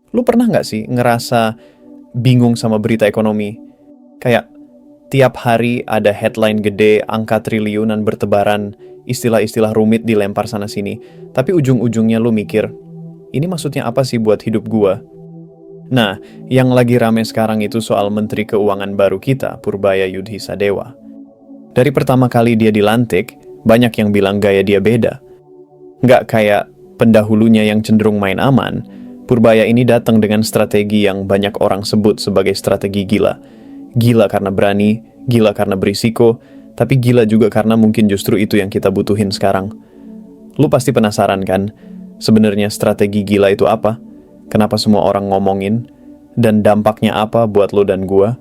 Lu pernah nggak sih ngerasa bingung sama berita ekonomi? Kayak tiap hari ada headline gede, angka triliunan bertebaran, istilah-istilah rumit dilempar sana-sini. Tapi ujung-ujungnya lu mikir, ini maksudnya apa sih buat hidup gua? Nah, yang lagi rame sekarang itu soal Menteri Keuangan baru kita, Purbaya Yudhisadewa. Dari pertama kali dia dilantik, banyak yang bilang gaya dia beda. Nggak kayak pendahulunya yang cenderung main aman, Purbaya ini datang dengan strategi yang banyak orang sebut sebagai strategi gila. Gila karena berani, gila karena berisiko, tapi gila juga karena mungkin justru itu yang kita butuhin sekarang. Lu pasti penasaran kan, sebenarnya strategi gila itu apa? Kenapa semua orang ngomongin? Dan dampaknya apa buat lo dan gua?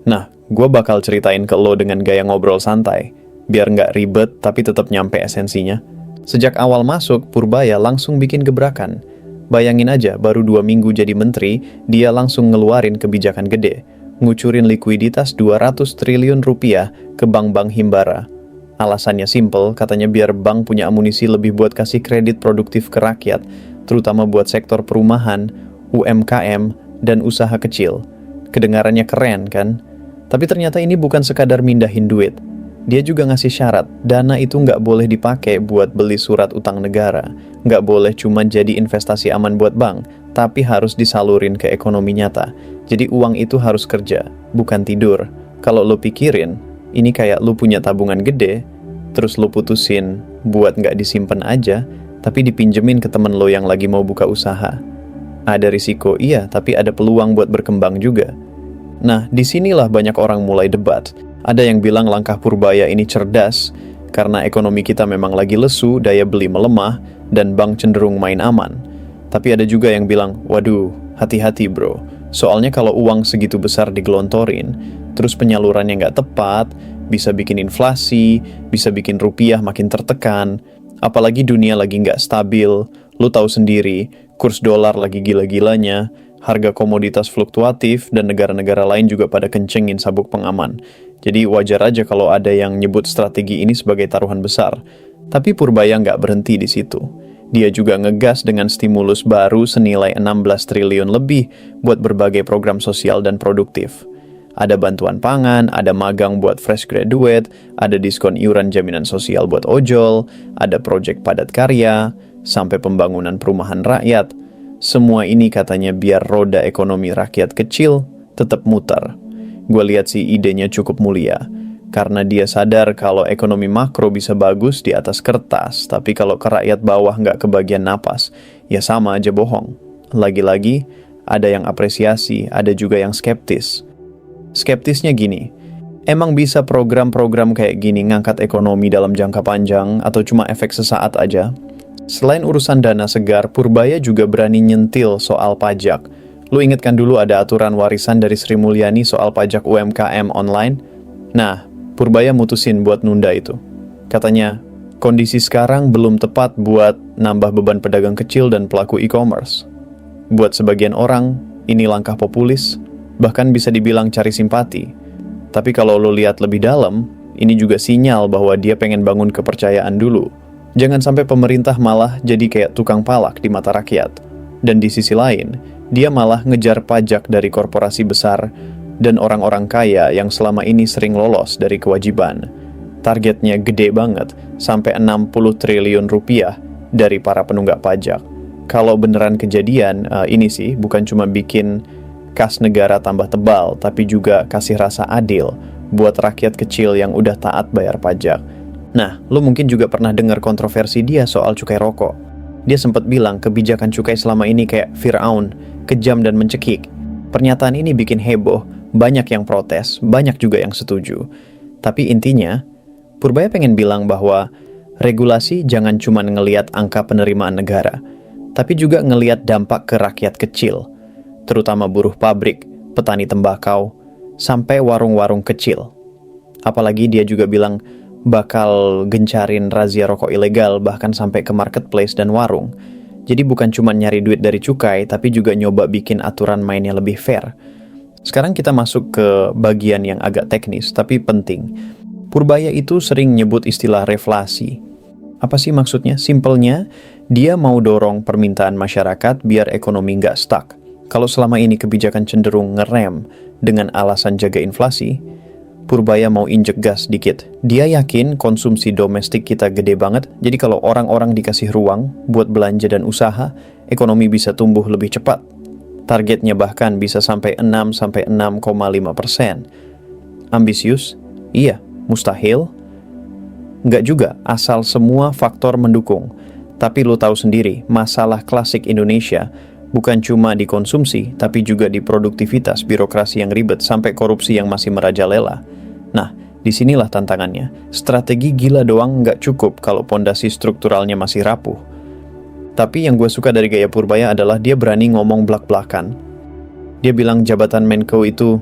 Nah, gua bakal ceritain ke lo dengan gaya ngobrol santai, biar nggak ribet tapi tetap nyampe esensinya. Sejak awal masuk, Purbaya langsung bikin gebrakan. Bayangin aja, baru 2 minggu jadi menteri, dia langsung ngeluarin kebijakan gede, ngucurin likuiditas 200 triliun rupiah ke bank-bank himbara. Alasannya simple, katanya biar bank punya amunisi lebih buat kasih kredit produktif ke rakyat, terutama buat sektor perumahan, UMKM, dan usaha kecil. Kedengarannya keren kan? Tapi ternyata ini bukan sekadar mindahin duit. Dia juga ngasih syarat, dana itu nggak boleh dipakai buat beli surat utang negara, nggak boleh cuma jadi investasi aman buat bank, tapi harus disalurin ke ekonomi nyata. Jadi uang itu harus kerja, bukan tidur. Kalau lo pikirin, ini kayak lo punya tabungan gede, terus lo putusin buat nggak disimpan aja, tapi dipinjemin ke temen lo yang lagi mau buka usaha. Ada risiko, iya, tapi ada peluang buat berkembang juga. Nah, disinilah banyak orang mulai debat. Ada yang bilang langkah Purbaya ini cerdas, karena ekonomi kita memang lagi lesu, daya beli melemah, dan bank cenderung main aman. Tapi ada juga yang bilang, waduh, hati-hati bro. Soalnya kalau uang segitu besar digelontorin, terus penyalurannya nggak tepat, bisa bikin inflasi, bisa bikin rupiah makin tertekan. Apalagi dunia lagi nggak stabil, lu tahu sendiri, kurs dolar lagi gila-gilanya, harga komoditas fluktuatif, dan negara-negara lain juga pada kencengin sabuk pengaman. Jadi wajar aja kalau ada yang nyebut strategi ini sebagai taruhan besar. Tapi Purbaya nggak berhenti di situ. Dia juga ngegas dengan stimulus baru senilai 16 triliun lebih buat berbagai program sosial dan produktif. Ada bantuan pangan, ada magang buat fresh graduate, ada diskon iuran jaminan sosial buat ojol, ada proyek padat karya, sampai pembangunan perumahan rakyat. Semua ini katanya biar roda ekonomi rakyat kecil tetap muter. Gue lihat sih idenya cukup mulia, karena dia sadar kalau ekonomi makro bisa bagus di atas kertas, tapi kalau ke rakyat bawah nggak kebagian napas, ya sama aja bohong. Lagi-lagi, ada yang apresiasi, ada juga yang skeptis. Skeptisnya gini, emang bisa program-program kayak gini ngangkat ekonomi dalam jangka panjang atau cuma efek sesaat aja? Selain urusan dana segar, Purbaya juga berani nyentil soal pajak. Lu inget kan dulu ada aturan warisan dari Sri Mulyani soal pajak UMKM online? Nah, Purbaya mutusin buat nunda itu. Katanya, kondisi sekarang belum tepat buat nambah beban pedagang kecil dan pelaku e-commerce. Buat sebagian orang, ini langkah populis, bahkan bisa dibilang cari simpati. Tapi kalau lo lihat lebih dalam, ini juga sinyal bahwa dia pengen bangun kepercayaan dulu. Jangan sampai pemerintah malah jadi kayak tukang palak di mata rakyat. Dan di sisi lain, dia malah ngejar pajak dari korporasi besar dan orang-orang kaya yang selama ini sering lolos dari kewajiban. Targetnya gede banget, sampai 60 triliun rupiah dari para penunggak pajak. Kalau beneran kejadian, ini sih bukan cuma bikin kas negara tambah tebal, tapi juga kasih rasa adil buat rakyat kecil yang udah taat bayar pajak. Nah, lo mungkin juga pernah dengar kontroversi dia soal cukai rokok. Dia sempat bilang kebijakan cukai selama ini kayak Firaun, kejam dan mencekik. Pernyataan ini bikin heboh, banyak yang protes, banyak juga yang setuju. Tapi intinya, Purbaya pengen bilang bahwa regulasi jangan cuma ngelihat angka penerimaan negara, tapi juga ngelihat dampak ke rakyat kecil, terutama buruh pabrik, petani tembakau, sampai warung-warung kecil. Apalagi dia juga bilang bakal gencarin razia rokok ilegal bahkan sampai ke marketplace dan warung. Jadi bukan cuma nyari duit dari cukai, tapi juga nyoba bikin aturan mainnya lebih fair. Sekarang kita masuk ke bagian yang agak teknis, tapi penting. Purbaya itu sering nyebut istilah reflasi. Apa sih maksudnya? Simpelnya, dia mau dorong permintaan masyarakat biar ekonomi nggak stuck. Kalau selama ini kebijakan cenderung ngerem dengan alasan jaga inflasi, Purbaya mau injek gas dikit. Dia yakin konsumsi domestik kita gede banget, jadi kalau orang-orang dikasih ruang buat belanja dan usaha, ekonomi bisa tumbuh lebih cepat. Targetnya bahkan bisa sampai 6-6,5%. Ambisius? Iya. Mustahil? Nggak juga, asal semua faktor mendukung. Tapi lo tahu sendiri, masalah klasik Indonesia bukan cuma di konsumsi, tapi juga di produktivitas, birokrasi yang ribet, sampai korupsi yang masih merajalela. Nah, disinilah tantangannya. Strategi gila doang nggak cukup kalau pondasi strukturalnya masih rapuh. Tapi yang gue suka dari gaya Purbaya adalah dia berani ngomong blak-blakan. Dia bilang jabatan Menko itu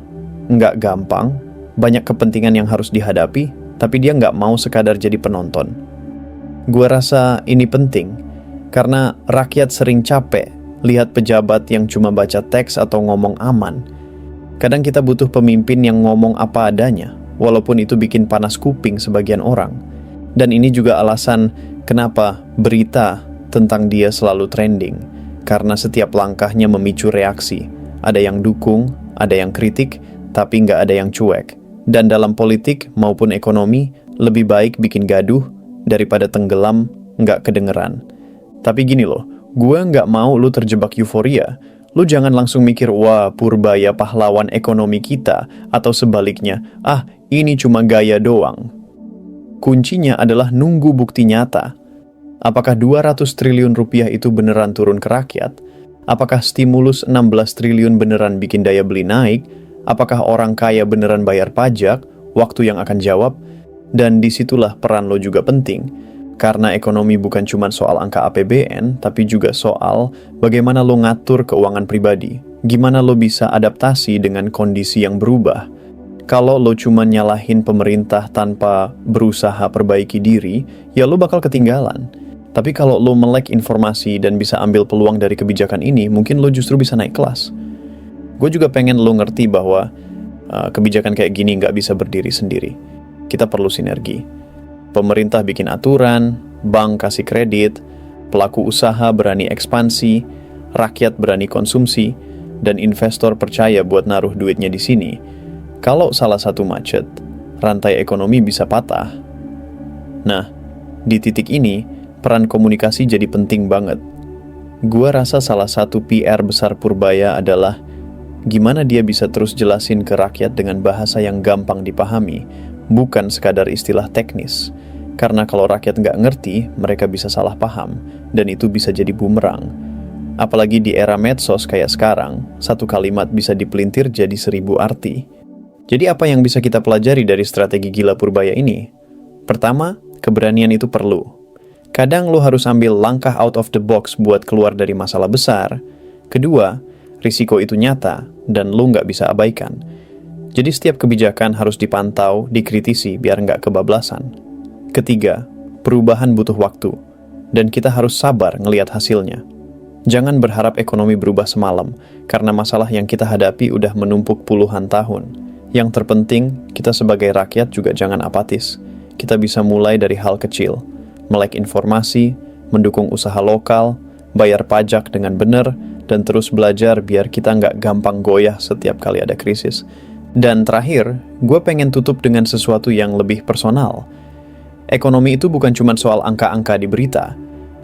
nggak gampang, banyak kepentingan yang harus dihadapi, tapi dia nggak mau sekadar jadi penonton. Gue rasa ini penting, karena rakyat sering capek lihat pejabat yang cuma baca teks atau ngomong aman. Kadang kita butuh pemimpin yang ngomong apa adanya, walaupun itu bikin panas kuping sebagian orang. Dan ini juga alasan kenapa berita tentang dia selalu trending, karena setiap langkahnya memicu reaksi. Ada yang dukung, ada yang kritik, tapi nggak ada yang cuek. Dan dalam politik maupun ekonomi, lebih baik bikin gaduh daripada tenggelam nggak kedengeran. Tapi gini loh, gue nggak mau lu terjebak euforia. Lu jangan langsung mikir, wah Purbaya pahlawan ekonomi kita, atau sebaliknya, ah ini cuma gaya doang. Kuncinya adalah nunggu bukti nyata. Apakah 200 triliun rupiah itu beneran turun ke rakyat? Apakah stimulus 16 triliun beneran bikin daya beli naik? Apakah orang kaya beneran bayar pajak? Waktu yang akan jawab. Dan disitulah peran lo juga penting. Karena ekonomi bukan cuma soal angka APBN, tapi juga soal bagaimana lo ngatur keuangan pribadi. Gimana lo bisa adaptasi dengan kondisi yang berubah. Kalau lo cuma nyalahin pemerintah tanpa berusaha perbaiki diri, ya lo bakal ketinggalan. Tapi kalau lo melek informasi dan bisa ambil peluang dari kebijakan ini, mungkin lo justru bisa naik kelas. Gue juga pengen lo ngerti bahwa kebijakan kayak gini nggak bisa berdiri sendiri. Kita perlu sinergi. Pemerintah bikin aturan, bank kasih kredit, pelaku usaha berani ekspansi, rakyat berani konsumsi, dan investor percaya buat naruh duitnya di sini. Kalau salah satu macet, rantai ekonomi bisa patah. Nah, di titik ini, peran komunikasi jadi penting banget. Gua rasa salah satu PR besar Purbaya adalah gimana dia bisa terus jelasin ke rakyat dengan bahasa yang gampang dipahami, bukan sekadar istilah teknis. Karena kalau rakyat nggak ngerti, mereka bisa salah paham, dan itu bisa jadi bumerang. Apalagi di era medsos kayak sekarang, satu kalimat bisa dipelintir jadi 1000 arti. Jadi apa yang bisa kita pelajari dari strategi gila Purbaya ini? Pertama, keberanian itu perlu. Kadang lo harus ambil langkah out of the box buat keluar dari masalah besar. Kedua, risiko itu nyata, dan lo nggak bisa abaikan. Jadi setiap kebijakan harus dipantau, dikritisi biar nggak kebablasan. Ketiga, perubahan butuh waktu, dan kita harus sabar ngelihat hasilnya. Jangan berharap ekonomi berubah semalam, karena masalah yang kita hadapi udah menumpuk puluhan tahun. Yang terpenting, kita sebagai rakyat juga jangan apatis. Kita bisa mulai dari hal kecil, melek informasi, mendukung usaha lokal, bayar pajak dengan benar, dan terus belajar biar kita nggak gampang goyah setiap kali ada krisis. Dan terakhir, gue pengen tutup dengan sesuatu yang lebih personal. Ekonomi itu bukan cuma soal angka-angka di berita.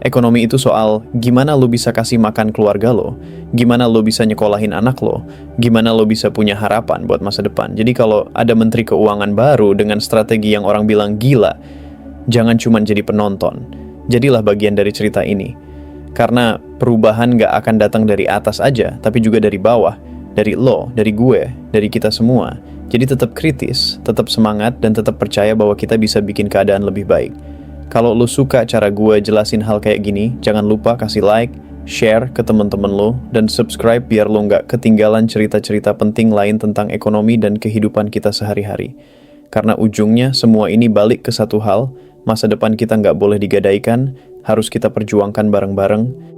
Ekonomi itu soal gimana lo bisa kasih makan keluarga lo, gimana lo bisa nyekolahin anak lo, gimana lo bisa punya harapan buat masa depan. Jadi kalau ada menteri keuangan baru dengan strategi yang orang bilang gila, jangan cuma jadi penonton. Jadilah bagian dari cerita ini. Karena perubahan gak akan datang dari atas aja, tapi juga dari bawah. Dari lo, dari gue, dari kita semua. Jadi tetap kritis, tetap semangat, dan tetap percaya bahwa kita bisa bikin keadaan lebih baik. Kalau lo suka cara gue jelasin hal kayak gini, jangan lupa kasih like, share ke teman-teman lo, dan subscribe biar lo nggak ketinggalan cerita-cerita penting lain tentang ekonomi dan kehidupan kita sehari-hari. Karena ujungnya semua ini balik ke satu hal, masa depan kita nggak boleh digadaikan, harus kita perjuangkan bareng-bareng,